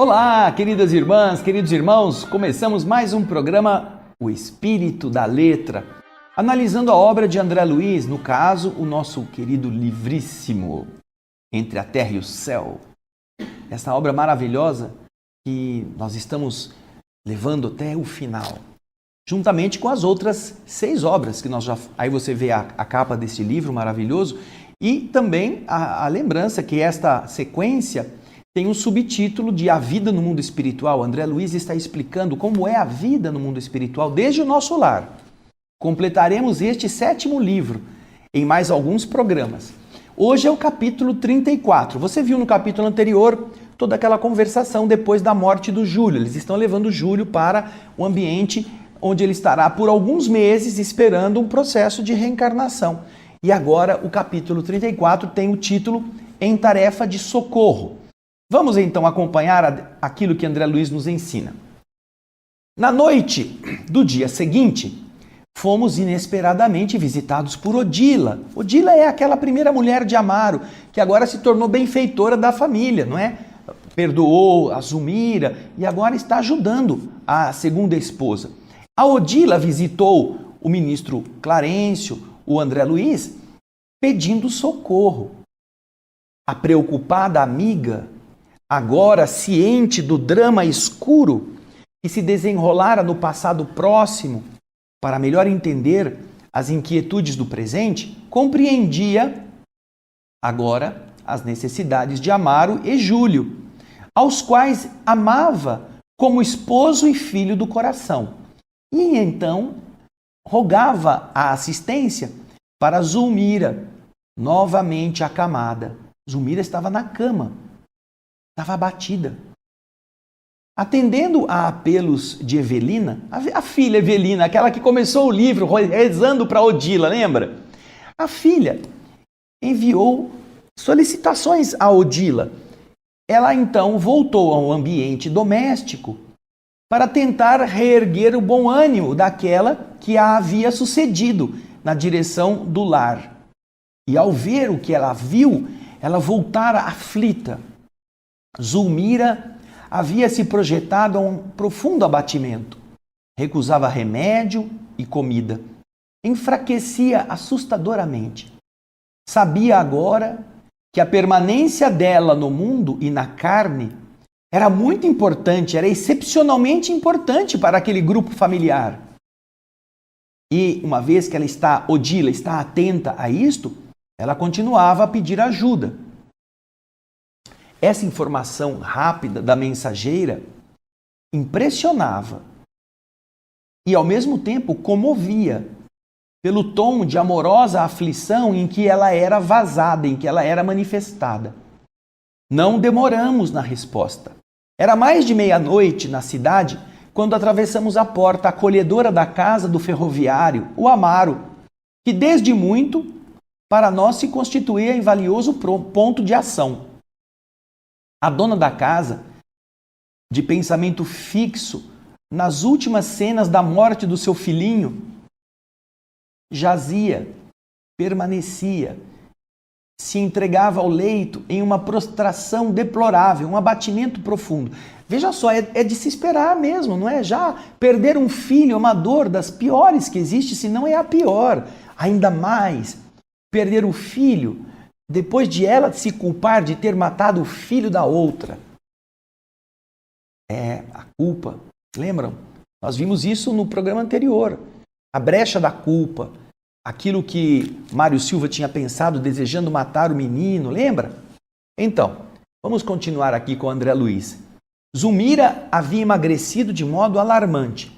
Olá, queridas irmãs, queridos irmãos, começamos mais um programa O Espírito da Letra, analisando a obra de André Luiz, no caso, o nosso querido livríssimo Entre a Terra e o Céu. Essa obra maravilhosa que nós estamos levando até o final, juntamente com as outras 6 obras que nós já... Aí você vê a capa desse livro maravilhoso e também a lembrança que esta sequência tem um subtítulo de A Vida no Mundo Espiritual. André Luiz está explicando como é a vida no mundo espiritual desde o nosso lar. Completaremos este 7º livro em mais alguns programas. Hoje é o capítulo 34. Você viu no capítulo anterior toda aquela conversação depois da morte do Júlio. Eles estão levando o Júlio para o ambiente onde ele estará por alguns meses esperando um processo de reencarnação. E agora o capítulo 34 tem o título Em Tarefa de Socorro. Vamos então acompanhar aquilo que André Luiz nos ensina. Na noite do dia seguinte, fomos inesperadamente visitados por Odila. Odila é aquela primeira mulher de Amaro, que agora se tornou benfeitora da família, não é? Perdoou a Zulmira e agora está ajudando a segunda esposa. A Odila visitou o ministro Clarencio, o André Luiz, pedindo socorro. A preocupada amiga, agora ciente do drama escuro que se desenrolara no passado próximo, para melhor entender as inquietudes do presente, compreendia agora as necessidades de Amaro e Júlio, aos quais amava como esposo e filho do coração. E então rogava a assistência para Zulmira, novamente acamada. Zulmira estava na cama. Estava abatida. Atendendo a apelos de Evelina, a filha Evelina, aquela que começou o livro rezando para Odila, lembra? A filha enviou solicitações a Odila. Ela então voltou ao ambiente doméstico para tentar reerguer o bom ânimo daquela que a havia sucedido na direção do lar. E ao ver o que ela viu, ela voltara aflita. Zulmira havia se projetado a um profundo abatimento. Recusava remédio e comida. Enfraquecia assustadoramente. Sabia agora que a permanência dela no mundo e na carne era muito importante, era excepcionalmente importante para aquele grupo familiar. E uma vez que Odila está atenta a isto, ela continuava a pedir ajuda. Essa informação rápida da mensageira impressionava e, ao mesmo tempo, comovia pelo tom de amorosa aflição em que ela era vazada, em que ela era manifestada. Não demoramos na resposta. Era mais de meia-noite na cidade quando atravessamos a porta acolhedora da casa do ferroviário, o Amaro, que desde muito para nós se constituía em valioso ponto de ação. A dona da casa, de pensamento fixo nas últimas cenas da morte do seu filhinho, jazia, permanecia, se entregava ao leito em uma prostração deplorável, um abatimento profundo. Veja só, é de se esperar mesmo, não é? Já perder um filho é uma dor das piores que existe, se não é a pior. Ainda mais, perder o filho depois de ela se culpar de ter matado o filho da outra. É a culpa. Lembram? Nós vimos isso no programa anterior. A brecha da culpa. Aquilo que Mário Silva tinha pensado desejando matar o menino. Lembra? Então, vamos continuar aqui com André Luiz. Zulmira havia emagrecido de modo alarmante.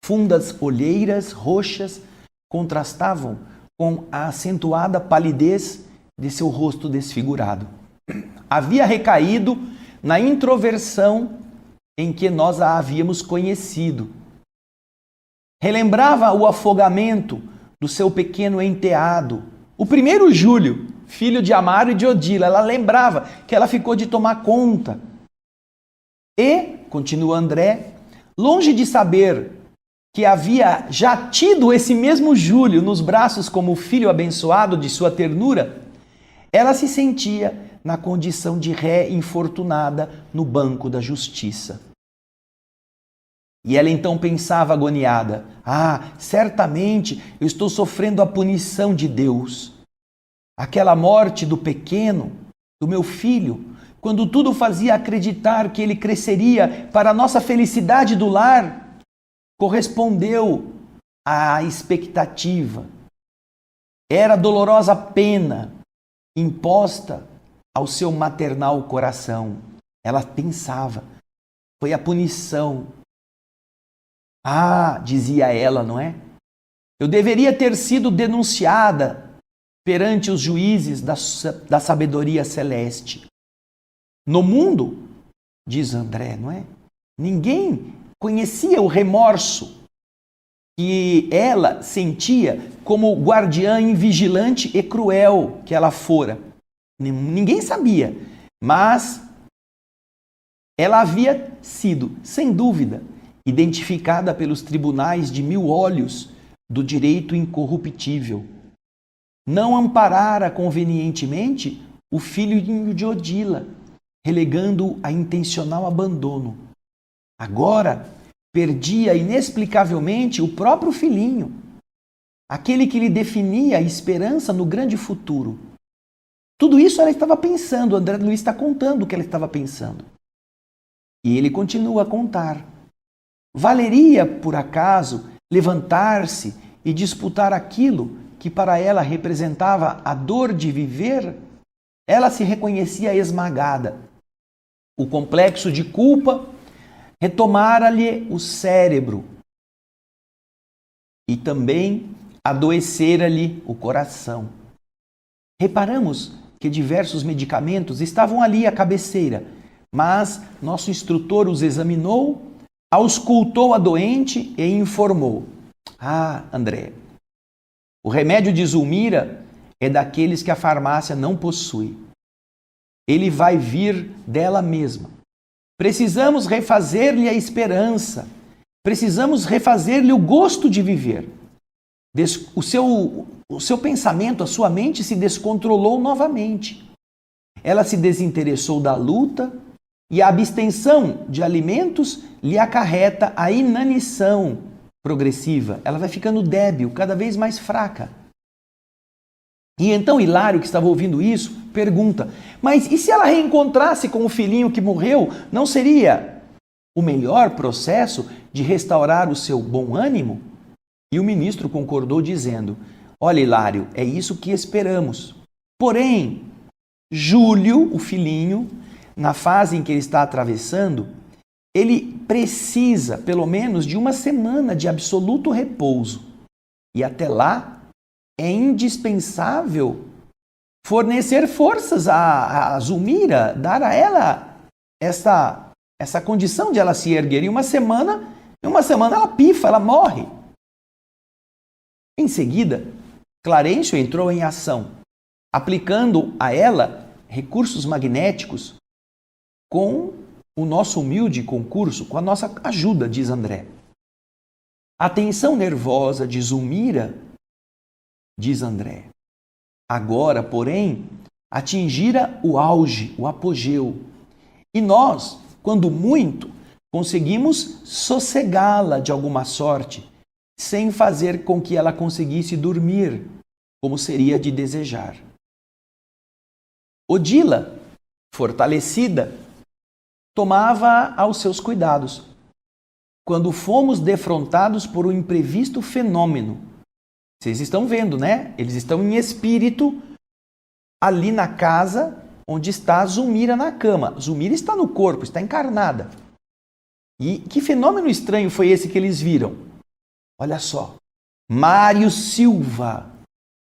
Fundas olheiras roxas contrastavam com a acentuada palidez de seu rosto desfigurado. Havia recaído na introversão em que nós a havíamos conhecido. Relembrava o afogamento do seu pequeno enteado, o primeiro Júlio, filho de Amaro e de Odila. Ela lembrava que ela ficou de tomar conta. E, continua André, longe de saber que havia já tido esse mesmo Júlio nos braços como filho abençoado de sua ternura, ela se sentia na condição de ré infortunada no banco da justiça. E ela então pensava agoniada: certamente eu estou sofrendo a punição de Deus. Aquela morte do pequeno, do meu filho, quando tudo fazia acreditar que ele cresceria para a nossa felicidade do lar, correspondeu à expectativa. Era dolorosa pena imposta ao seu maternal coração. Ela pensava, foi a punição. Dizia ela, não é? Eu deveria ter sido denunciada perante os juízes da sabedoria celeste. No mundo, diz André, não é? Ninguém conhecia o remorso que ela sentia como guardiã invigilante e cruel que ela fora. Ninguém sabia, mas ela havia sido, sem dúvida, identificada pelos tribunais de 1000 olhos do direito incorruptível. Não amparara convenientemente o filho de Odila, relegando-o a intencional abandono. Agora, perdia inexplicavelmente o próprio filhinho, aquele que lhe definia a esperança no grande futuro. Tudo isso ela estava pensando, André Luiz está contando o que ela estava pensando. E ele continua a contar. Valeria, por acaso, levantar-se e disputar aquilo que para ela representava a dor de viver? Ela se reconhecia esmagada. O complexo de culpa retomara-lhe o cérebro e também adoecera-lhe o coração. Reparamos que diversos medicamentos estavam ali à cabeceira, mas nosso instrutor os examinou, auscultou a doente e informou: André, o remédio de Zulmira é daqueles que a farmácia não possui. Ele vai vir dela mesma. Precisamos refazer-lhe a esperança. Precisamos refazer-lhe o gosto de viver. O seu pensamento, a sua mente se descontrolou novamente. Ela se desinteressou da luta e a abstenção de alimentos lhe acarreta a inanição progressiva. Ela vai ficando débil, cada vez mais fraca. E então Hilário, que estava ouvindo isso, pergunta: mas e se ela reencontrasse com o filhinho que morreu, não seria o melhor processo de restaurar o seu bom ânimo? E o ministro concordou dizendo: olha, Hilário, é isso que esperamos. Porém, Júlio, o filhinho, na fase em que ele está atravessando, ele precisa pelo menos de 1 semana de absoluto repouso. E até lá, é indispensável fornecer forças a Zulmira, dar a ela essa condição de ela se erguer. Em uma semana ela pifa, ela morre. Em seguida, Clarencio entrou em ação, aplicando a ela recursos magnéticos com o nosso humilde concurso, com a nossa ajuda, diz André. A tensão nervosa de Zulmira, diz André, agora, porém, atingira o auge, o apogeu. E nós, quando muito, conseguimos sossegá-la de alguma sorte, sem fazer com que ela conseguisse dormir, como seria de desejar. Odila, fortalecida, tomava aos seus cuidados, quando fomos defrontados por um imprevisto fenômeno. Vocês estão vendo, né? Eles estão em espírito ali na casa onde está Zulmira na cama. Zulmira está no corpo, está encarnada. E que fenômeno estranho foi esse que eles viram? Olha só. Mário Silva,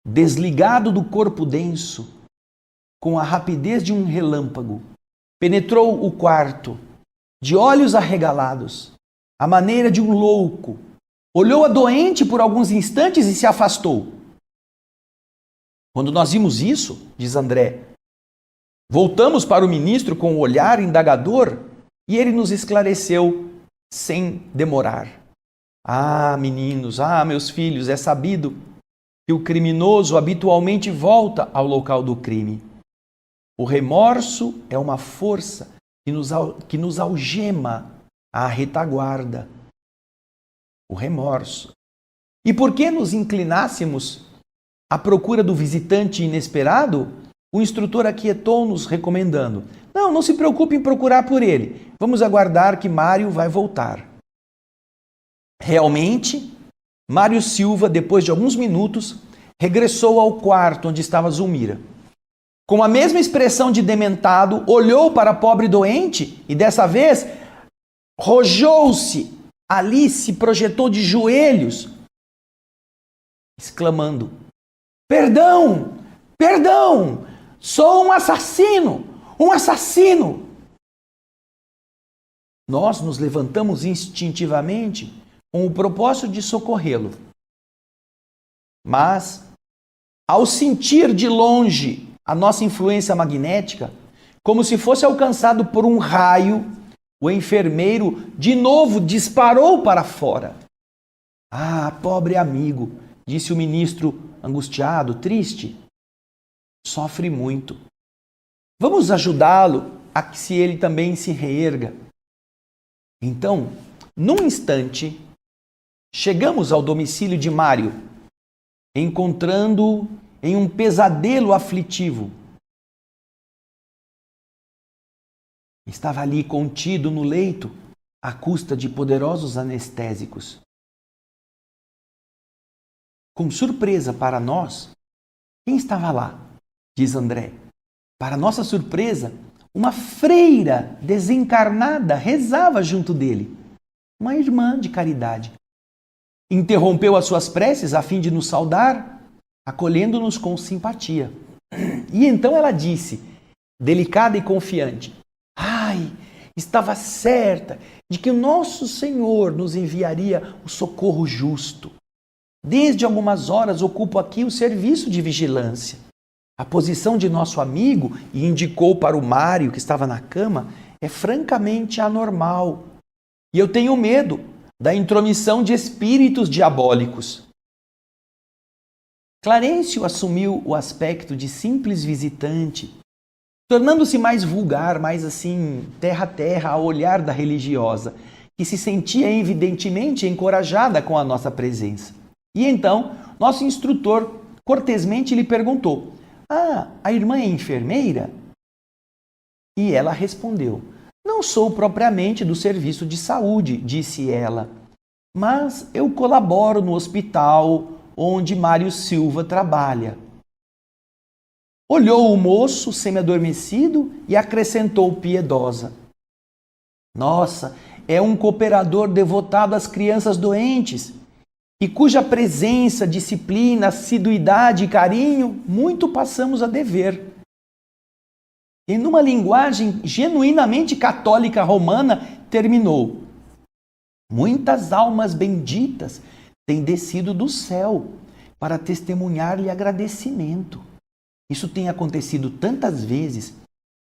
desligado do corpo denso, com a rapidez de um relâmpago, penetrou o quarto, de olhos arregalados, à maneira de um louco. Olhou a doente por alguns instantes e se afastou. Quando nós vimos isso, diz André, voltamos para o ministro com o olhar indagador e ele nos esclareceu sem demorar. Meninos, meus filhos, é sabido que o criminoso habitualmente volta ao local do crime. O remorso é uma força que nos algema à retaguarda. O remorso. E por que nos inclinássemos à procura do visitante inesperado, o instrutor aquietou-nos recomendando: não se preocupe em procurar por ele. Vamos aguardar que Mário vai voltar. Realmente, Mário Silva, depois de alguns minutos, regressou ao quarto onde estava Zulmira. Com a mesma expressão de dementado, olhou para a pobre doente e, dessa vez, rojou-se. Ali se projetou de joelhos, exclamando: Perdão! Perdão! Sou um assassino! Um assassino! Nós nos levantamos instintivamente com o propósito de socorrê-lo. Mas, ao sentir de longe a nossa influência magnética, como se fosse alcançado por um raio, o enfermeiro de novo disparou para fora. Ah, pobre amigo, disse o ministro angustiado, triste. Sofre muito. Vamos ajudá-lo a que se ele também se reerga. Então, num instante, chegamos ao domicílio de Mário, encontrando-o em um pesadelo aflitivo. Estava ali contido no leito, à custa de poderosos anestésicos. Com surpresa para nós, quem estava lá? Diz André. Para nossa surpresa, uma freira desencarnada rezava junto dele. Uma irmã de caridade. Interrompeu as suas preces a fim de nos saudar, acolhendo-nos com simpatia. E então ela disse, delicada e confiante: Ai, estava certa de que o nosso Senhor nos enviaria o socorro justo. Desde algumas horas ocupo aqui o serviço de vigilância. A posição de nosso amigo, e indicou para o Mário que estava na cama, é francamente anormal. E eu tenho medo da intromissão de espíritos diabólicos. Clarencio assumiu o aspecto de simples visitante, tornando-se mais vulgar, mais assim, terra a terra, ao olhar da religiosa, que se sentia evidentemente encorajada com a nossa presença. E então, nosso instrutor cortesmente lhe perguntou: a irmã é enfermeira? E ela respondeu: Não sou propriamente do serviço de saúde, disse ela, mas eu colaboro no hospital onde Mário Silva trabalha. Olhou o moço semi-adormecido e acrescentou piedosa: Nossa, é um cooperador devotado às crianças doentes e cuja presença, disciplina, assiduidade e carinho muito passamos a dever. E numa linguagem genuinamente católica romana, terminou: Muitas almas benditas têm descido do céu para testemunhar-lhe agradecimento. Isso tem acontecido tantas vezes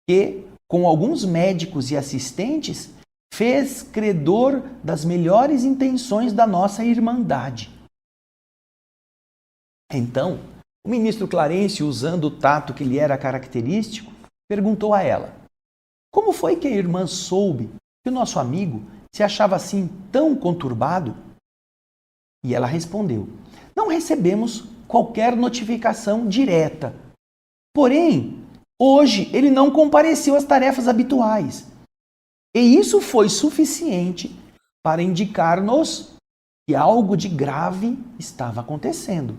que, com alguns médicos e assistentes, fez credor das melhores intenções da nossa irmandade. Então, o ministro Clarencio, usando o tato que lhe era característico, perguntou a ela: Como foi que a irmã soube que o nosso amigo se achava assim tão conturbado? E ela respondeu: Não recebemos qualquer notificação direta. Porém, hoje ele não compareceu às tarefas habituais. E isso foi suficiente para indicar-nos que algo de grave estava acontecendo.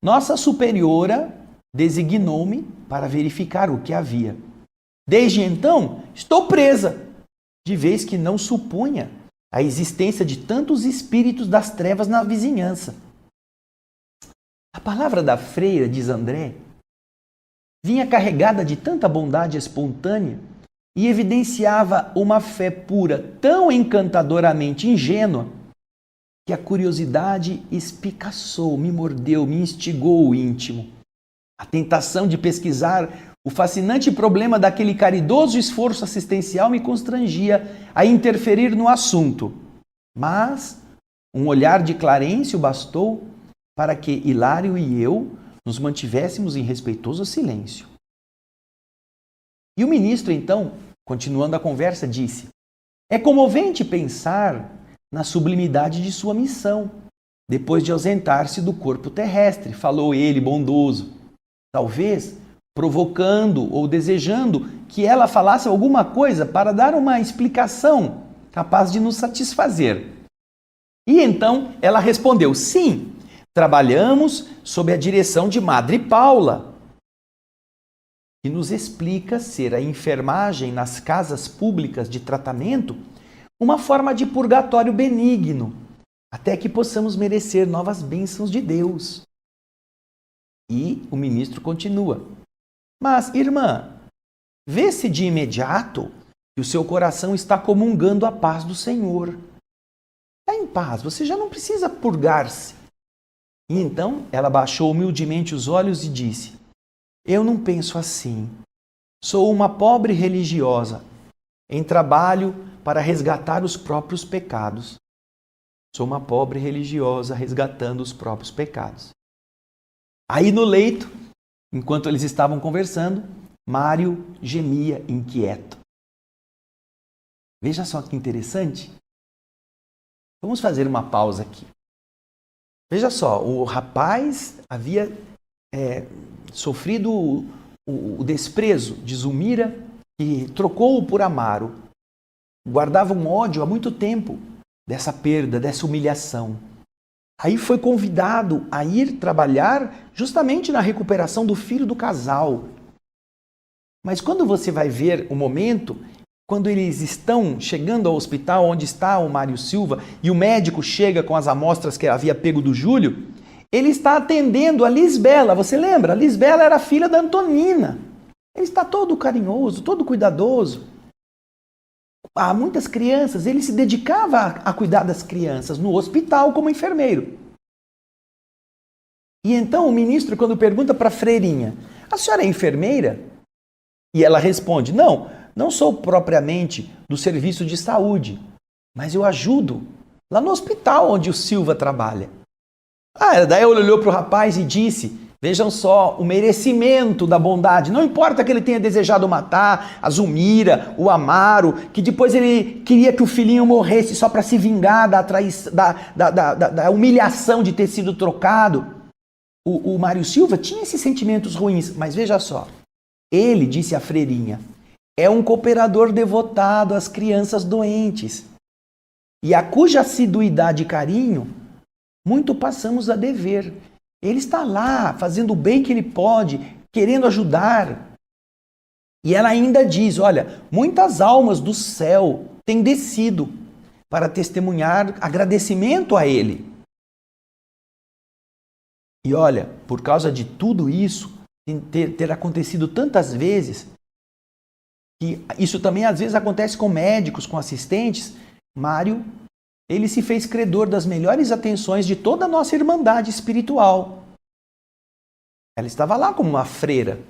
Nossa superiora designou-me para verificar o que havia. Desde então, estou presa, de vez que não supunha a existência de tantos espíritos das trevas na vizinhança. A palavra da freira, diz André, vinha carregada de tanta bondade espontânea e evidenciava uma fé pura tão encantadoramente ingênua que a curiosidade espicaçou, me mordeu, me instigou o íntimo. A tentação de pesquisar o fascinante problema daquele caridoso esforço assistencial me constrangia a interferir no assunto. Mas um olhar de Clarencio bastou para que Hilário e eu nos mantivéssemos em respeitoso silêncio. E o ministro, então, continuando a conversa, disse: é comovente pensar na sublimidade de sua missão, depois de ausentar-se do corpo terrestre, falou ele, bondoso, talvez provocando ou desejando que ela falasse alguma coisa para dar uma explicação capaz de nos satisfazer. E então ela respondeu: sim, trabalhamos sob a direção de Madre Paula, que nos explica ser a enfermagem nas casas públicas de tratamento uma forma de purgatório benigno, até que possamos merecer novas bênçãos de Deus. E o ministro continua: mas, irmã, vê-se de imediato que o seu coração está comungando a paz do Senhor. Está em paz, você já não precisa purgar-se. E então ela baixou humildemente os olhos e disse: eu não penso assim. Sou uma pobre religiosa em trabalho para resgatar os próprios pecados. Sou uma pobre religiosa resgatando os próprios pecados. Aí no leito, enquanto eles estavam conversando, Mário gemia inquieto. Veja só que interessante. Vamos fazer uma pausa aqui. Veja só, o rapaz havia sofrido o desprezo de Zulmira e trocou-o por Amaro. Guardava um ódio há muito tempo dessa perda, dessa humilhação. Aí foi convidado a ir trabalhar justamente na recuperação do filho do casal. Mas quando você vai ver o momento, quando eles estão chegando ao hospital onde está o Mário Silva e o médico chega com as amostras que havia pego do Júlio, ele está atendendo a Lisbela. Você lembra? A Lisbela era filha da Antonina. Ele está todo carinhoso, todo cuidadoso. Há muitas crianças, ele se dedicava a cuidar das crianças no hospital como enfermeiro. E então o ministro, quando pergunta para a freirinha: a senhora é enfermeira? E ela responde: não sou propriamente do serviço de saúde, mas eu ajudo lá no hospital onde o Silva trabalha. Daí ele olhou para o rapaz e disse: vejam só, o merecimento da bondade. Não importa que ele tenha desejado matar a Zulmira, o Amaro, que depois ele queria que o filhinho morresse só para se vingar da humilhação de ter sido trocado. O Mário Silva tinha esses sentimentos ruins, mas veja só. Ele, disse a freirinha, é um cooperador devotado às crianças doentes, e a cuja assiduidade e carinho muito passamos a dever. Ele está lá, fazendo o bem que ele pode, querendo ajudar. E ela ainda diz: olha, muitas almas do céu têm descido para testemunhar agradecimento a ele. E olha, por causa de tudo isso, ter acontecido tantas vezes, que isso também às vezes acontece com médicos, com assistentes, Mário, ele se fez credor das melhores atenções de toda a nossa irmandade espiritual. Ela estava lá como uma freira.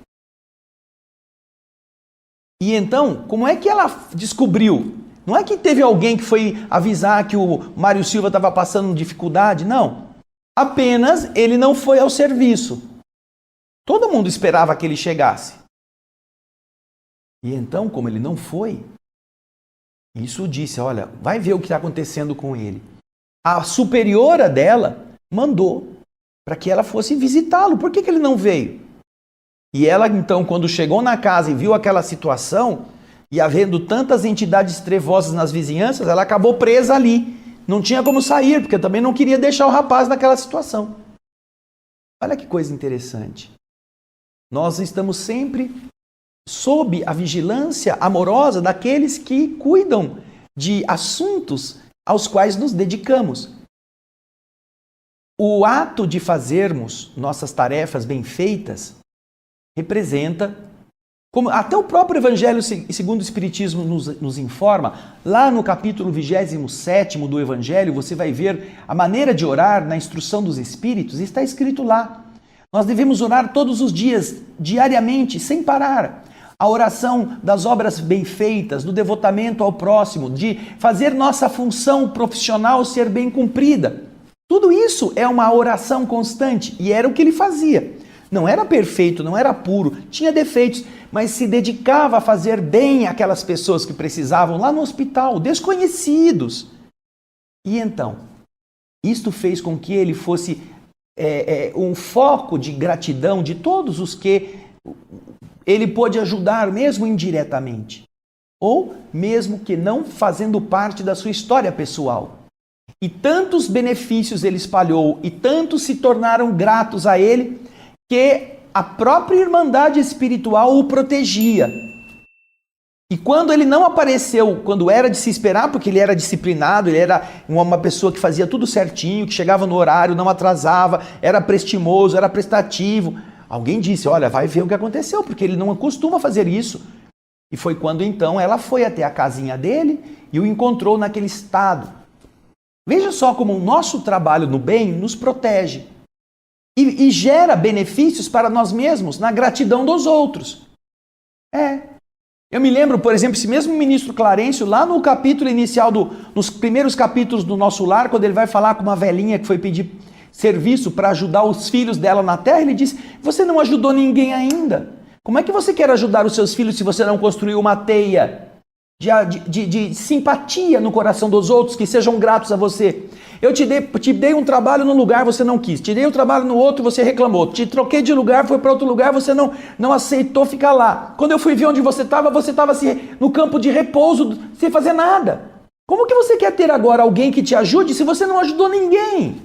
E então, como é que ela descobriu? Não é que teve alguém que foi avisar que o Mário Silva estava passando dificuldade, não. Apenas ele não foi ao serviço. Todo mundo esperava que ele chegasse. E então, como ele não foi, isso disse: olha, vai ver o que está acontecendo com ele. A superiora dela mandou para que ela fosse visitá-lo. Por que ele não veio? E ela, então, quando chegou na casa e viu aquela situação, e havendo tantas entidades trevosas nas vizinhanças, ela acabou presa ali. Não tinha como sair, porque também não queria deixar o rapaz naquela situação. Olha que coisa interessante. Nós estamos sempre sob a vigilância amorosa daqueles que cuidam de assuntos aos quais nos dedicamos. O ato de fazermos nossas tarefas bem feitas representa, como até o próprio Evangelho segundo o Espiritismo nos informa, lá no capítulo 27º do Evangelho, você vai ver a maneira de orar na instrução dos Espíritos, está escrito lá. Nós devemos orar todos os dias, diariamente, sem parar. A oração das obras bem feitas, do devotamento ao próximo, de fazer nossa função profissional ser bem cumprida. Tudo isso é uma oração constante e era o que ele fazia. Não era perfeito, não era puro, tinha defeitos, mas se dedicava a fazer bem àquelas pessoas que precisavam lá no hospital, desconhecidos. E então, isto fez com que ele fosse um foco de gratidão de todos os que ele pôde ajudar, mesmo indiretamente, ou mesmo que não fazendo parte da sua história pessoal. E tantos benefícios ele espalhou, e tantos se tornaram gratos a ele, que a própria irmandade espiritual o protegia. E quando ele não apareceu, quando era de se esperar, porque ele era disciplinado, ele era uma pessoa que fazia tudo certinho, que chegava no horário, não atrasava, era prestimoso, era prestativo, alguém disse, olha, vai ver o que aconteceu, porque ele não costuma fazer isso. E foi quando então ela foi até a casinha dele e o encontrou naquele estado. Veja só como o nosso trabalho no bem nos protege e gera benefícios para nós mesmos na gratidão dos outros. Eu me lembro, por exemplo, esse mesmo ministro Clarencio, lá no capítulo inicial, nos primeiros capítulos do Nosso Lar, quando ele vai falar com uma velhinha que foi pedir serviço para ajudar os filhos dela na terra, ele diz, você não ajudou ninguém ainda. Como é que você quer ajudar os seus filhos se você não construiu uma teia de simpatia no coração dos outros, que sejam gratos a você? Eu te dei um trabalho num lugar, você não quis. Te dei um trabalho no outro, você reclamou. Te troquei de lugar, foi para outro lugar, você não aceitou ficar lá. Quando eu fui ver onde você estava assim, no campo de repouso, sem fazer nada. Como que você quer ter agora alguém que te ajude se você não ajudou ninguém?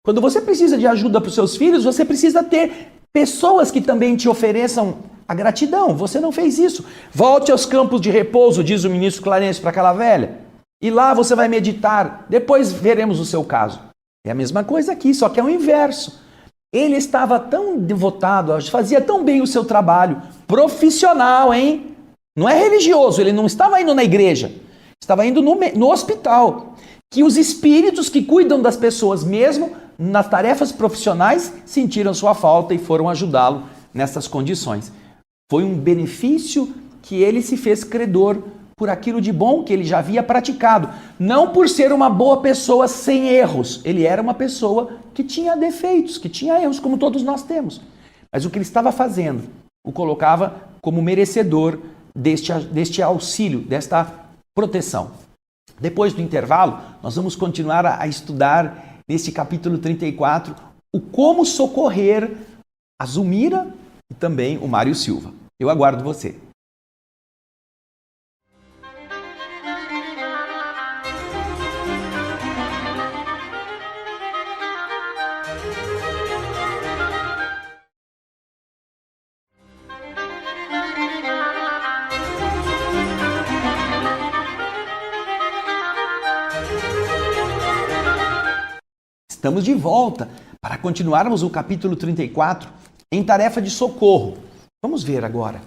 Quando você precisa de ajuda para os seus filhos, você precisa ter pessoas que também te ofereçam a gratidão. Você não fez isso. Volte aos campos de repouso, diz o ministro Clarencio para aquela velha. E lá você vai meditar. Depois veremos o seu caso. É a mesma coisa aqui, só que é o inverso. Ele estava tão devotado, fazia tão bem o seu trabalho profissional, hein? Não é religioso, ele não estava indo na igreja. Estava indo no hospital. Que os espíritos que cuidam das pessoas, mesmo nas tarefas profissionais, sentiram sua falta e foram ajudá-lo nessas condições. Foi um benefício que ele se fez credor por aquilo de bom que ele já havia praticado. Não por ser uma boa pessoa sem erros. Ele era uma pessoa que tinha defeitos, que tinha erros, como todos nós temos. Mas o que ele estava fazendo o colocava como merecedor deste auxílio, desta proteção. Depois do intervalo, nós vamos continuar a estudar nesse capítulo 34 o como socorrer a Zulmira e também o Mário Silva. Eu aguardo você. Estamos de volta para continuarmos o capítulo 34 em tarefa de socorro. Vamos ver agora.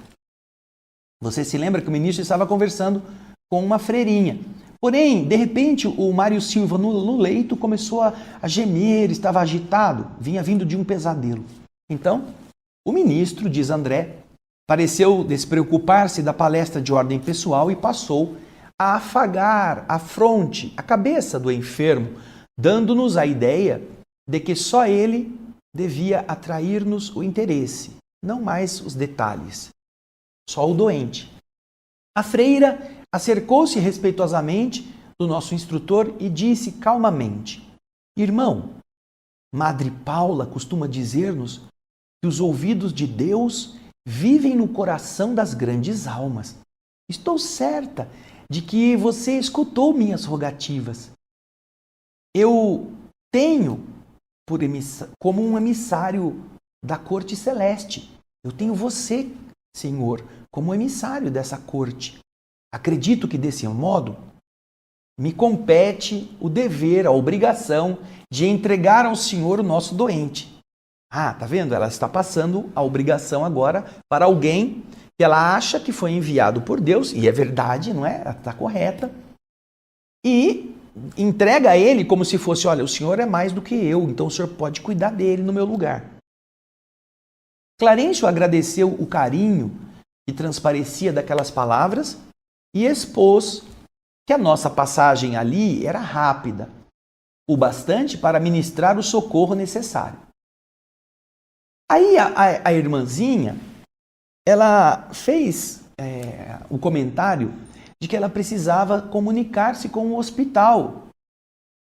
Você se lembra que o ministro estava conversando com uma freirinha. Porém, de repente, o Mário Silva no leito começou a gemer, estava agitado, vinha vindo de um pesadelo. Então, o ministro, diz André, pareceu despreocupar-se da palestra de ordem pessoal e passou a afagar a fronte, a cabeça do enfermo, dando-nos a ideia de que só ele devia atrair-nos o interesse, não mais os detalhes. Só o doente. A freira acercou-se respeitosamente do nosso instrutor e disse calmamente: Irmão, Madre Paula costuma dizer-nos que os ouvidos de Deus vivem no coração das grandes almas. Estou certa de que você escutou minhas rogativas. Eu tenho como um emissário da corte celeste. Eu tenho você, Senhor, como emissário dessa corte. Acredito que, desse modo, me compete o dever, a obrigação de entregar ao Senhor o nosso doente. Ah, tá vendo? Ela está passando a obrigação agora para alguém que ela acha que foi enviado por Deus, e é verdade, não é? Ela está correta. E entrega a ele como se fosse, olha, o senhor é mais do que eu, então o senhor pode cuidar dele no meu lugar. Clarencio agradeceu o carinho que transparecia daquelas palavras e expôs que a nossa passagem ali era rápida, o bastante para ministrar o socorro necessário. Aí a irmãzinha, ela fez o comentário de que ela precisava comunicar-se com o hospital.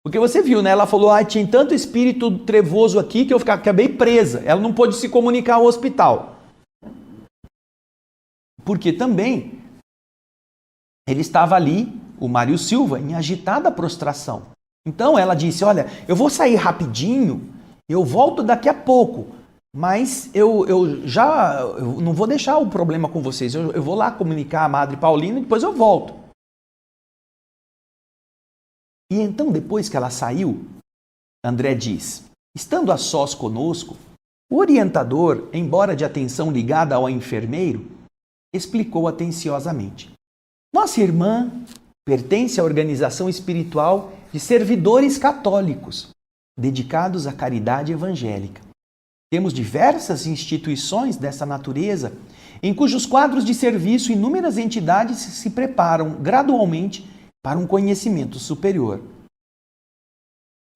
Porque você viu, né? Ela falou, tinha tanto espírito trevoso aqui que eu acabei presa. Ela não pôde se comunicar ao hospital. Porque também ele estava ali, o Mário Silva, em agitada prostração. Então ela disse, olha, eu vou sair rapidinho, eu volto daqui a pouco, mas eu não vou deixar o problema com vocês, eu vou lá comunicar a Madre Paulina e depois eu volto. E então, depois que ela saiu, André diz, estando a sós conosco, o orientador, embora de atenção ligada ao enfermeiro, explicou atenciosamente. Nossa irmã pertence à organização espiritual de servidores católicos, dedicados à caridade evangélica. Temos diversas instituições dessa natureza, em cujos quadros de serviço inúmeras entidades se preparam gradualmente para um conhecimento superior.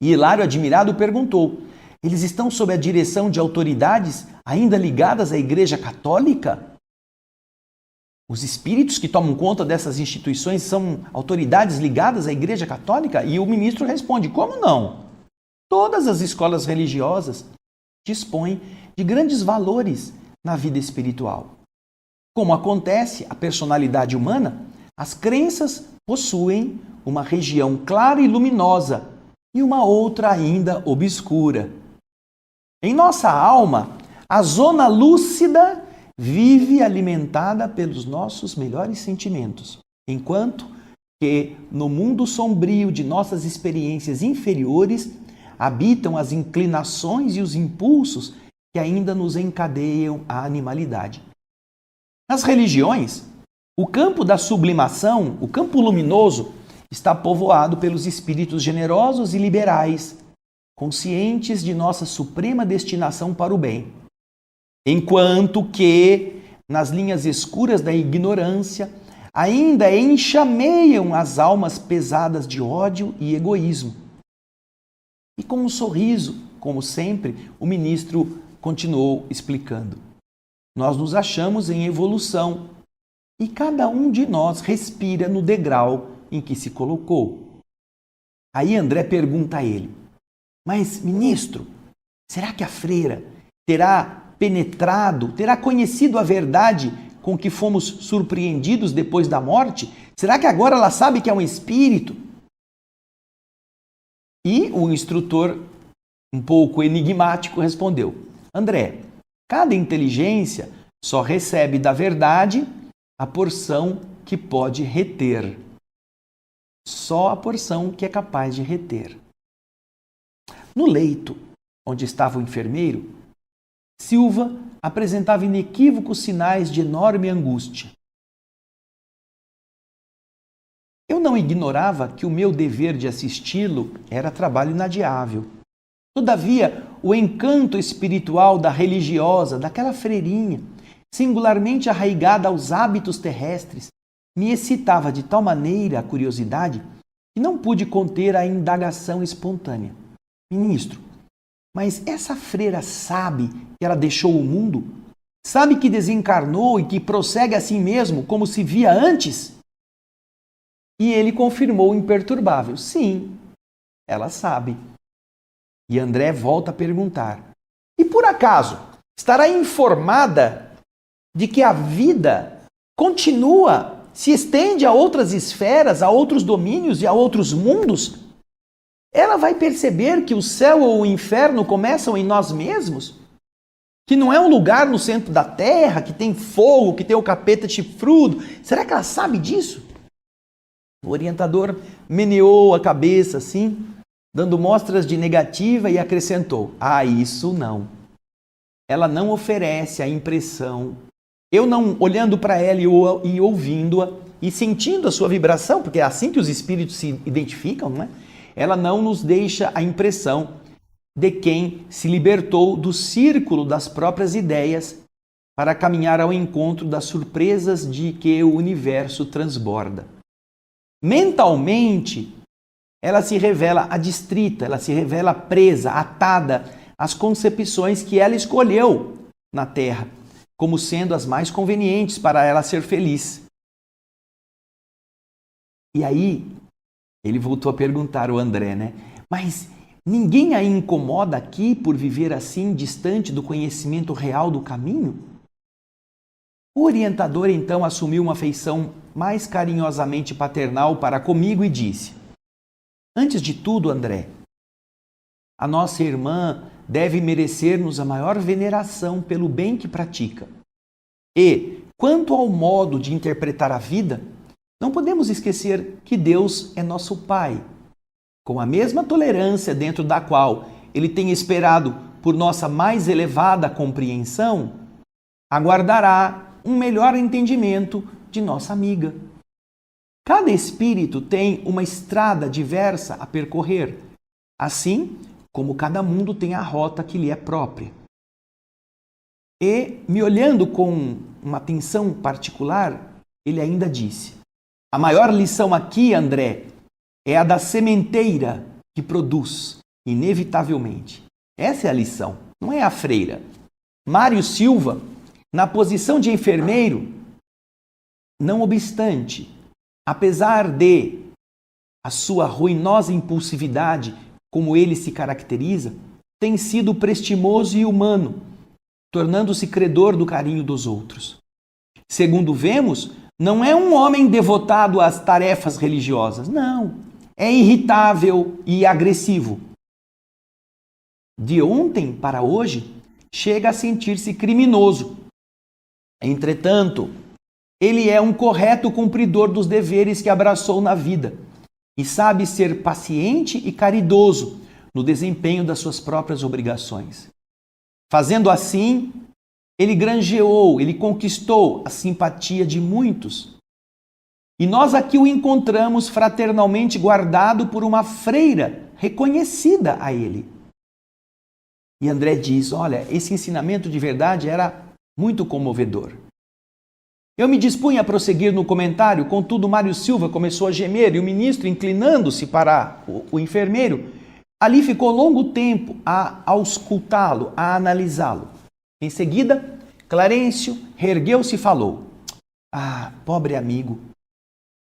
E Hilário, admirado, perguntou, eles estão sob a direção de autoridades ainda ligadas à Igreja Católica? Os espíritos que tomam conta dessas instituições são autoridades ligadas à Igreja Católica? E o ministro responde, como não? Todas as escolas religiosas dispõem de grandes valores na vida espiritual. Como acontece a personalidade humana, as crenças possuem uma região clara e luminosa e uma outra ainda obscura. Em nossa alma, a zona lúcida vive alimentada pelos nossos melhores sentimentos, enquanto que no mundo sombrio de nossas experiências inferiores habitam as inclinações e os impulsos que ainda nos encadeiam à animalidade. Nas religiões, o campo da sublimação, o campo luminoso, está povoado pelos espíritos generosos e liberais, conscientes de nossa suprema destinação para o bem. Enquanto que, nas linhas escuras da ignorância, ainda enxameiam as almas pesadas de ódio e egoísmo. E com um sorriso, como sempre, o ministro continuou explicando. Nós nos achamos em evolução e cada um de nós respira no degrau em que se colocou. Aí André pergunta a ele, mas, ministro, será que a freira terá penetrado, terá conhecido a verdade com que fomos surpreendidos depois da morte? Será que agora ela sabe que é um espírito? E o instrutor, um pouco enigmático, respondeu, André, cada inteligência só recebe da verdade a porção que pode reter. Só a porção que é capaz de reter. No leito onde estava o enfermeiro, Silva apresentava inequívocos sinais de enorme angústia. Eu não ignorava que o meu dever de assisti-lo era trabalho inadiável. Todavia, o encanto espiritual da religiosa, daquela freirinha, singularmente arraigada aos hábitos terrestres, me excitava de tal maneira a curiosidade que não pude conter a indagação espontânea. Ministro, mas essa freira sabe que ela deixou o mundo? Sabe que desencarnou e que prossegue assim mesmo, como se via antes? E ele confirmou imperturbável. Sim, ela sabe. E André volta a perguntar. E por acaso, estará informada de que a vida continua, se estende a outras esferas, a outros domínios e a outros mundos? Ela vai perceber que o céu ou o inferno começam em nós mesmos? Que não é um lugar no centro da terra, que tem fogo, que tem o capeta chifrudo? Será que ela sabe disso? O orientador meneou a cabeça assim, dando mostras de negativa e acrescentou, isso não. Ela não oferece a impressão. Eu não, olhando para ela e ouvindo-a e sentindo a sua vibração, porque é assim que os espíritos se identificam, não é? Ela não nos deixa a impressão de quem se libertou do círculo das próprias ideias para caminhar ao encontro das surpresas de que o universo transborda. Mentalmente, ela se revela adstrita, ela se revela presa, atada às concepções que ela escolheu na Terra, como sendo as mais convenientes para ela ser feliz. E aí, ele voltou a perguntar ao André, né? Mas ninguém a incomoda aqui por viver assim, distante do conhecimento real do caminho? O orientador então assumiu uma feição mais carinhosamente paternal para comigo e disse: antes de tudo, André, a nossa irmã deve merecer-nos a maior veneração pelo bem que pratica. E, quanto ao modo de interpretar a vida, não podemos esquecer que Deus é nosso Pai, com a mesma tolerância dentro da qual Ele tem esperado por nossa mais elevada compreensão, aguardará um melhor entendimento de nossa amiga. Cada espírito tem uma estrada diversa a percorrer, assim como cada mundo tem a rota que lhe é própria. E, me olhando com uma atenção particular, ele ainda disse: a maior lição aqui, André, é a da sementeira que produz, inevitavelmente. Essa é a lição, não é a freira. Mário Silva, na posição de enfermeiro, não obstante, apesar de a sua ruinosa impulsividade, como ele se caracteriza, tem sido prestimoso e humano, tornando-se credor do carinho dos outros. Segundo vemos, não é um homem devotado às tarefas religiosas, não. É irritável e agressivo. De ontem para hoje, chega a sentir-se criminoso. Entretanto, ele é um correto cumpridor dos deveres que abraçou na vida e sabe ser paciente e caridoso no desempenho das suas próprias obrigações. Fazendo assim, ele granjeou, ele conquistou a simpatia de muitos. E nós aqui o encontramos fraternalmente guardado por uma freira reconhecida a ele. E André diz: olha, esse ensinamento de verdade era muito comovedor. Eu me dispunha a prosseguir no comentário, contudo Mário Silva começou a gemer e o ministro, inclinando-se para o enfermeiro, ali ficou longo tempo a auscultá-lo, a analisá-lo. Em seguida, Clarencio reergueu-se e falou: ah, pobre amigo,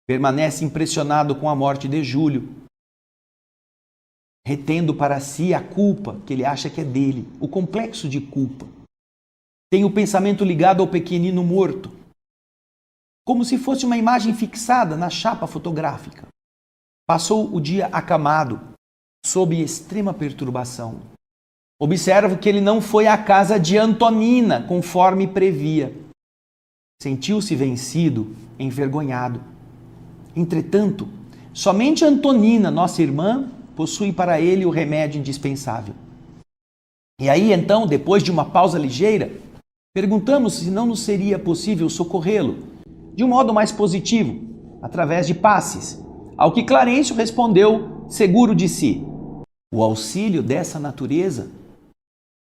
permanece impressionado com a morte de Júlio, retendo para si a culpa que ele acha que é dele, o complexo de culpa. Tem o pensamento ligado ao pequenino morto, como se fosse uma imagem fixada na chapa fotográfica. Passou o dia acamado, sob extrema perturbação. Observo que ele não foi à casa de Antonina, conforme previa. Sentiu-se vencido, envergonhado. Entretanto, somente Antonina, nossa irmã, possui para ele o remédio indispensável. E aí, então, depois de uma pausa ligeira, perguntamos se não nos seria possível socorrê-lo de um modo mais positivo, através de passes, ao que Clarencio respondeu, seguro de si: o auxílio dessa natureza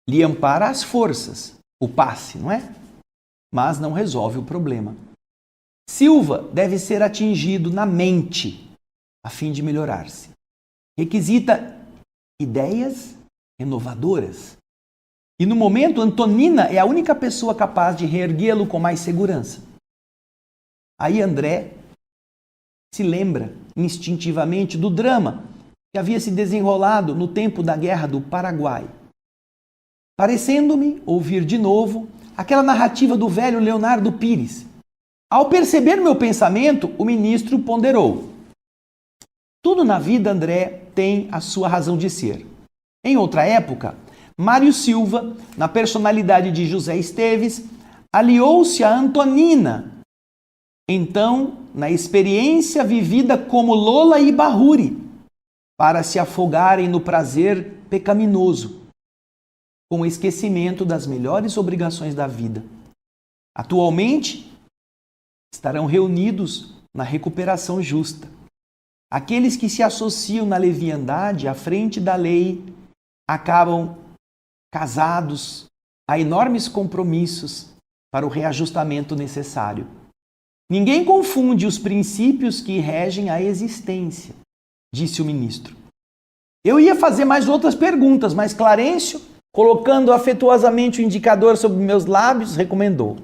lhe ampara as forças, o passe, não é? Mas não resolve o problema. Silva deve ser atingido na mente, a fim de melhorar-se. Requisita ideias renovadoras. E no momento, Antonina é a única pessoa capaz de reerguê-lo com mais segurança. Aí André se lembra instintivamente do drama que havia se desenrolado no tempo da Guerra do Paraguai, parecendo-me ouvir de novo aquela narrativa do velho Leonardo Pires. Ao perceber meu pensamento, o ministro ponderou: tudo na vida, André, tem a sua razão de ser. Em outra época, Mário Silva, na personalidade de José Esteves, aliou-se a Antonina. Então, na experiência vivida como Lola e Bahuri, para se afogarem no prazer pecaminoso, com o esquecimento das melhores obrigações da vida. Atualmente, estarão reunidos na recuperação justa. Aqueles que se associam na leviandade à frente da lei acabam casados a enormes compromissos para o reajustamento necessário. Ninguém confunde os princípios que regem a existência, disse o ministro. Eu ia fazer mais outras perguntas, mas Clarencio colocando afetuosamente o indicador sobre meus lábios, recomendou: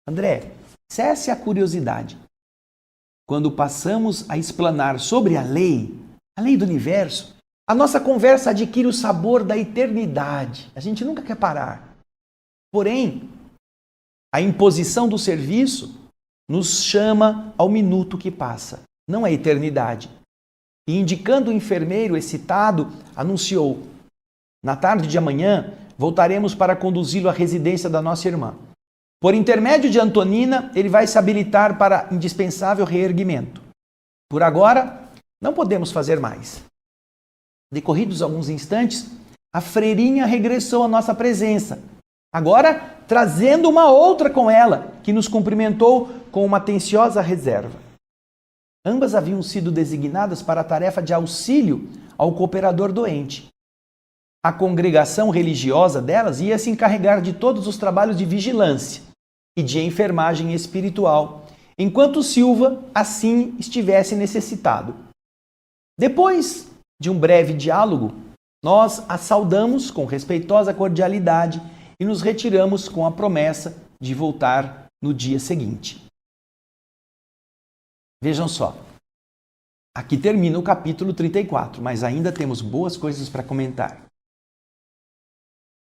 André, cesse a curiosidade. Quando passamos a explanar sobre a lei do universo, a nossa conversa adquire o sabor da eternidade. A gente nunca quer parar. Porém, a imposição do serviço nos chama ao minuto que passa, não à eternidade. E indicando o enfermeiro excitado, anunciou: na tarde de amanhã, voltaremos para conduzi-lo à residência da nossa irmã. Por intermédio de Antonina, ele vai se habilitar para indispensável reerguimento. Por agora, não podemos fazer mais. Decorridos alguns instantes, a freirinha regressou à nossa presença, agora trazendo uma outra com ela, que nos cumprimentou com uma atenciosa reserva. Ambas haviam sido designadas para a tarefa de auxílio ao cooperador doente. A congregação religiosa delas ia se encarregar de todos os trabalhos de vigilância e de enfermagem espiritual, enquanto Silva assim estivesse necessitado. Depois de um breve diálogo, nós a saudamos com respeitosa cordialidade e nos retiramos com a promessa de voltar no dia seguinte. Vejam só, aqui termina o capítulo 34, mas ainda temos boas coisas para comentar.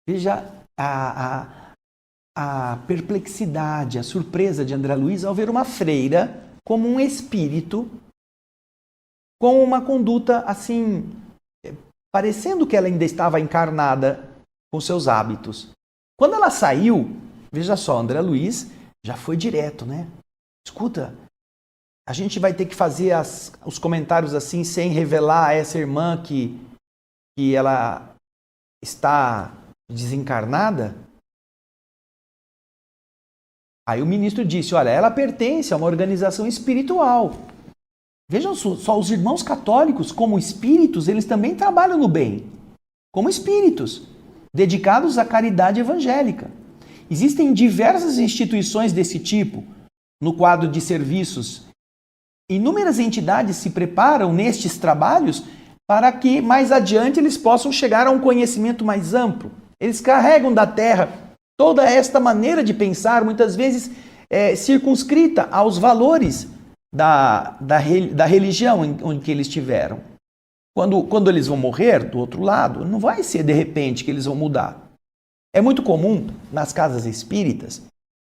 Veja a perplexidade, a surpresa de André Luiz ao ver uma freira como um espírito com uma conduta assim, parecendo que ela ainda estava encarnada com seus hábitos. Quando ela saiu, veja só, André Luiz já foi direto, né? Escuta, a gente vai ter que fazer os comentários assim, sem revelar a essa irmã que ela está desencarnada? Aí o ministro disse: olha, ela pertence a uma organização espiritual. Vejam só, os irmãos católicos, como espíritos, eles também trabalham no bem. Como espíritos, dedicados à caridade evangélica. Existem diversas instituições desse tipo no quadro de serviços. Inúmeras entidades se preparam nestes trabalhos para que mais adiante eles possam chegar a um conhecimento mais amplo. Eles carregam da terra toda esta maneira de pensar, muitas vezes circunscrita aos valores da religião em que eles tiveram. Quando eles vão morrer, do outro lado, não vai ser de repente que eles vão mudar. É muito comum, nas casas espíritas,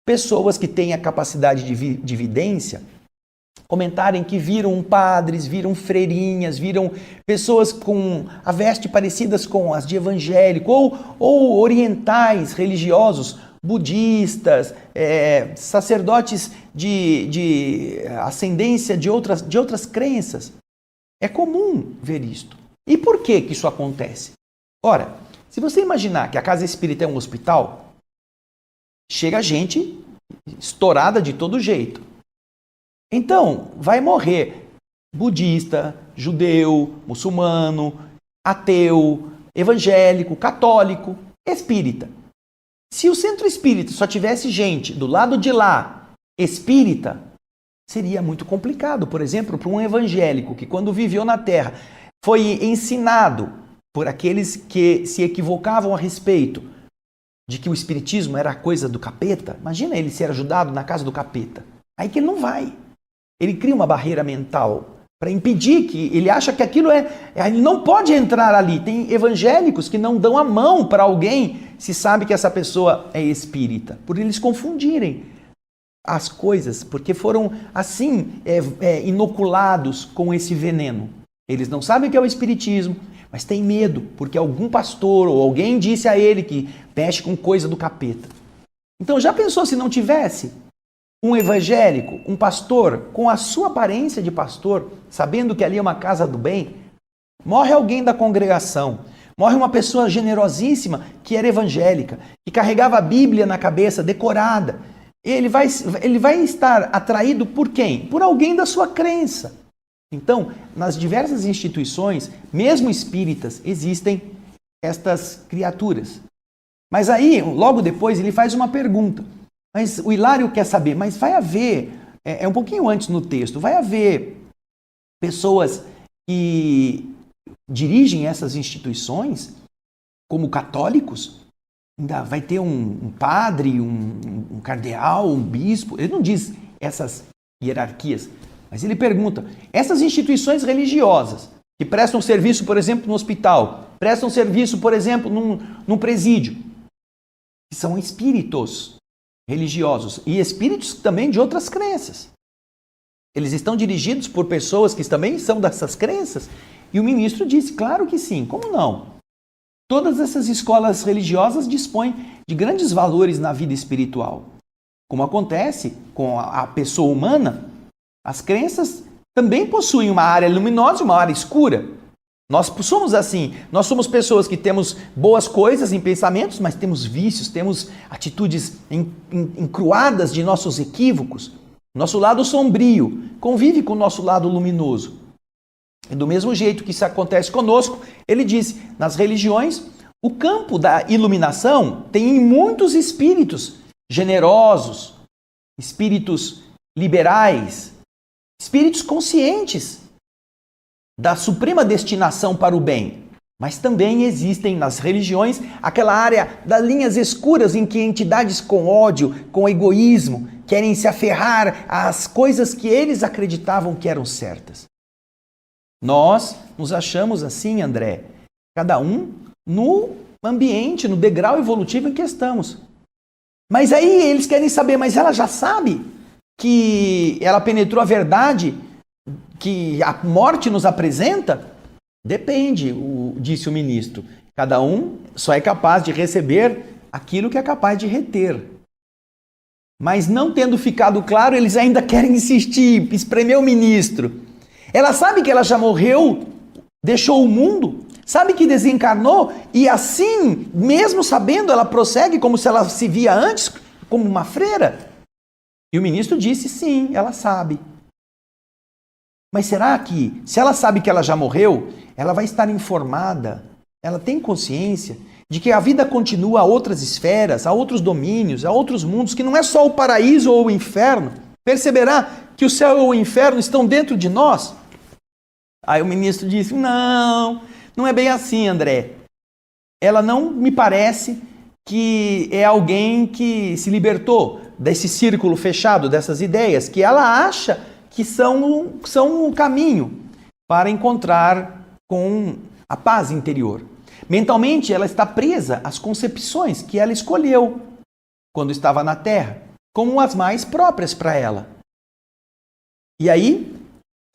pessoas que têm a capacidade de vidência comentarem que viram padres, viram freirinhas, viram pessoas com a veste parecidas com as de evangélico, ou orientais religiosos, budistas, sacerdotes de ascendência de outras crenças. É comum ver isto. E por que isso acontece? Ora, se você imaginar que a casa espírita é um hospital, chega gente estourada de todo jeito. Então, vai morrer budista, judeu, muçulmano, ateu, evangélico, católico, espírita. Se o centro espírita só tivesse gente do lado de lá, espírita, seria muito complicado. Por exemplo, para um evangélico que quando viveu na Terra foi ensinado por aqueles que se equivocavam a respeito de que o espiritismo era coisa do capeta. Imagina ele ser ajudado na casa do capeta. Aí que ele não vai. Ele cria uma barreira mental para impedir que ele acha que aquilo ele não pode entrar ali. Tem evangélicos que não dão a mão para alguém se sabe que essa pessoa é espírita, por eles confundirem as coisas, porque foram assim inoculados com esse veneno. Eles não sabem o que é o espiritismo, mas têm medo, porque algum pastor ou alguém disse a ele que mexe com coisa do capeta. Então já pensou se não tivesse um evangélico, um pastor, com a sua aparência de pastor, sabendo que ali é uma casa do bem? Morre alguém da congregação, morre uma pessoa generosíssima que era evangélica, que carregava a Bíblia na cabeça, decorada. Ele vai estar atraído por quem? Por alguém da sua crença. Então, nas diversas instituições, mesmo espíritas, existem estas criaturas. Mas aí, logo depois, ele faz uma pergunta. Mas o Hilário quer saber, mas vai haver, um pouquinho antes no texto, vai haver pessoas que dirigem essas instituições? como católicos, ainda vai ter um padre, um cardeal, um bispo. Ele não diz essas hierarquias, mas ele pergunta, essas instituições religiosas que prestam serviço, por exemplo, no hospital, prestam serviço, por exemplo, num presídio, que são espíritos religiosos e espíritos também de outras crenças. Eles estão dirigidos por pessoas que também são dessas crenças? E o ministro disse, claro que sim, como não? Todas essas escolas religiosas dispõem de grandes valores na vida espiritual. Como acontece com a pessoa humana, as crenças também possuem uma área luminosa e uma área escura. Nós somos assim, nós somos pessoas que temos boas coisas em pensamentos, mas temos vícios, temos atitudes encruadas de nossos equívocos. Nosso lado sombrio convive com o nosso lado luminoso. E do mesmo jeito que isso acontece conosco, ele disse, nas religiões, o campo da iluminação tem muitos espíritos generosos, espíritos liberais, espíritos conscientes da suprema destinação para o bem. Mas também existem nas religiões aquela área das linhas escuras em que entidades com ódio, com egoísmo, querem se aferrar às coisas que eles acreditavam que eram certas. Nós nos achamos assim, André, cada um no ambiente, no degrau evolutivo em que estamos. Mas aí eles querem saber, mas ela já sabe que ela penetrou a verdade que a morte nos apresenta? Depende, disse o ministro. Cada um só é capaz de receber aquilo que é capaz de reter. Mas não tendo ficado claro, eles ainda querem insistir, espremer o ministro. Ela sabe que ela já morreu, deixou o mundo, sabe que desencarnou e assim, mesmo sabendo, ela prossegue como se ela se via antes, como uma freira. E o ministro disse, sim, ela sabe. Mas será que, se ela sabe que ela já morreu, ela vai estar informada, ela tem consciência de que a vida continua a outras esferas, a outros domínios, a outros mundos, que não é só o paraíso ou o inferno? Perceberá que o céu ou o inferno estão dentro de nós? Aí o ministro disse, não é bem assim, André. Ela não me parece que é alguém que se libertou desse círculo fechado, dessas ideias, que ela acha que são o caminho para encontrar com a paz interior. Mentalmente, ela está presa às concepções que ela escolheu quando estava na Terra, como as mais próprias para ela. E aí,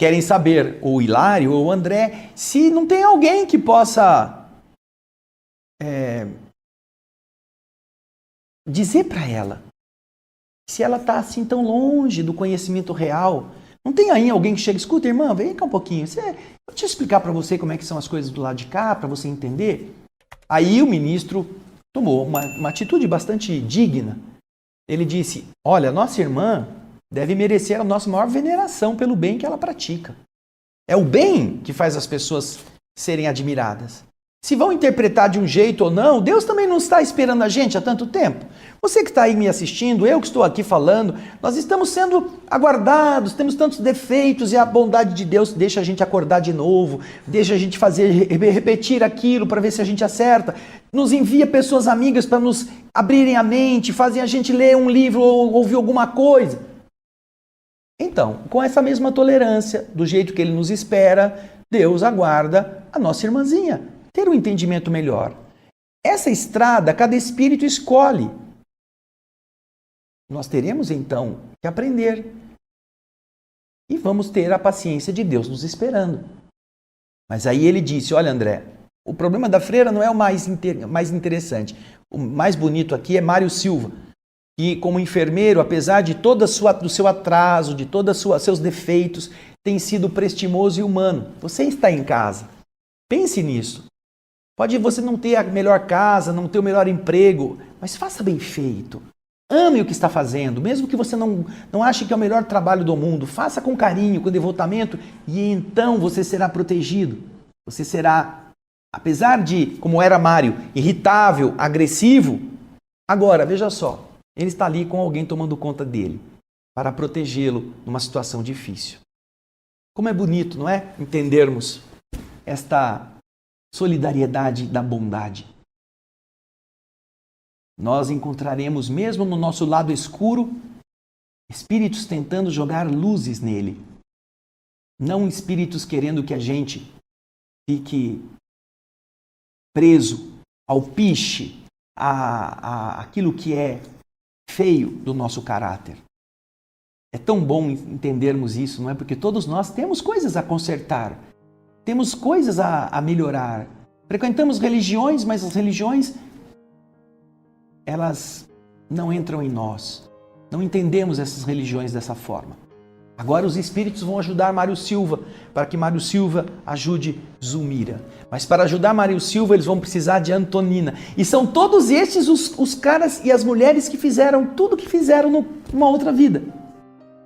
querem saber, ou o Hilário ou o André, se não tem alguém que possa dizer para ela, se ela está assim tão longe do conhecimento real. Não tem aí alguém que chega, escuta, irmã, vem cá um pouquinho, deixa eu explicar para você como é que são as coisas do lado de cá, para você entender. Aí o ministro tomou uma atitude bastante digna. Ele disse, olha, nossa irmã deve merecer a nossa maior veneração pelo bem que ela pratica. É o bem que faz as pessoas serem admiradas. Se vão interpretar de um jeito ou não, Deus também não está esperando a gente há tanto tempo. Você que está aí me assistindo, eu que estou aqui falando, nós estamos sendo aguardados, temos tantos defeitos e a bondade de Deus deixa a gente acordar de novo, deixa a gente repetir aquilo para ver se a gente acerta, nos envia pessoas amigas para nos abrirem a mente, fazem a gente ler um livro ou ouvir alguma coisa. Então, com essa mesma tolerância, do jeito que Ele nos espera, Deus aguarda a nossa irmãzinha ter um entendimento melhor. Essa estrada, cada espírito escolhe. Nós teremos, então, que aprender. E vamos ter a paciência de Deus nos esperando. Mas aí ele disse, olha André, o problema da freira não é o mais interessante. O mais bonito aqui é Mário Silva, que como enfermeiro, apesar de todo do seu atraso, de todos os seus defeitos, tem sido prestimoso e humano. Você está em casa. Pense nisso. Pode você não ter a melhor casa, não ter o melhor emprego, mas faça bem feito. Ame o que está fazendo, mesmo que você não ache que é o melhor trabalho do mundo. Faça com carinho, com devotamento, e então você será protegido. Você será, apesar de, como era Mário, irritável, agressivo, agora, veja só, ele está ali com alguém tomando conta dele, para protegê-lo numa situação difícil. Como é bonito, não é? Entendermos esta solidariedade da bondade. nós encontraremos, mesmo no nosso lado escuro, espíritos tentando jogar luzes nele. Não espíritos querendo que a gente fique preso ao piche, aquilo que é feio do nosso caráter. É tão bom entendermos isso, não é? Porque todos nós temos coisas a consertar, temos coisas a melhorar. Frequentamos religiões, mas as religiões, elas não entram em nós. Não entendemos essas religiões dessa forma. Agora os espíritos vão ajudar Mário Silva, para que Mário Silva ajude Zulmira. Mas para ajudar Mário Silva, eles vão precisar de Antonina. E são todos estes os caras e as mulheres que fizeram tudo o que fizeram numa outra vida.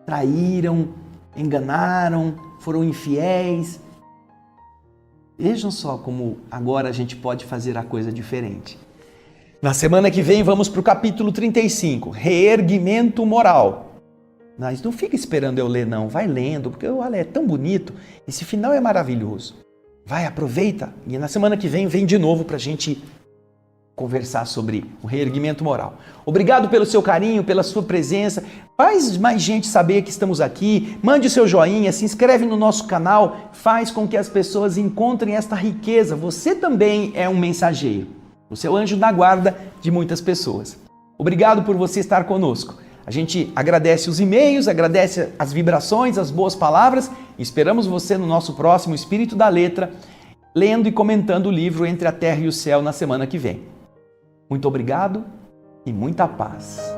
Traíram, enganaram, foram infiéis. Vejam só como agora a gente pode fazer a coisa diferente. Na semana que vem vamos para o capítulo 35, Reerguimento Moral. Mas não fica esperando eu ler não, vai lendo, porque olha, é tão bonito, esse final é maravilhoso. Vai, aproveita e na semana que vem de novo para a gente conversar sobre o reerguimento moral. Obrigado pelo seu carinho, pela sua presença. Faz mais gente saber que estamos aqui, mande o seu joinha, se inscreve no nosso canal, faz com que as pessoas encontrem esta riqueza. Você também é um mensageiro, você é o anjo da guarda de muitas pessoas. Obrigado por você estar conosco. A gente agradece os e-mails, agradece as vibrações, as boas palavras e esperamos você no nosso próximo Espírito da Letra, lendo e comentando o livro Entre a Terra e o Céu na semana que vem. Muito obrigado e muita paz.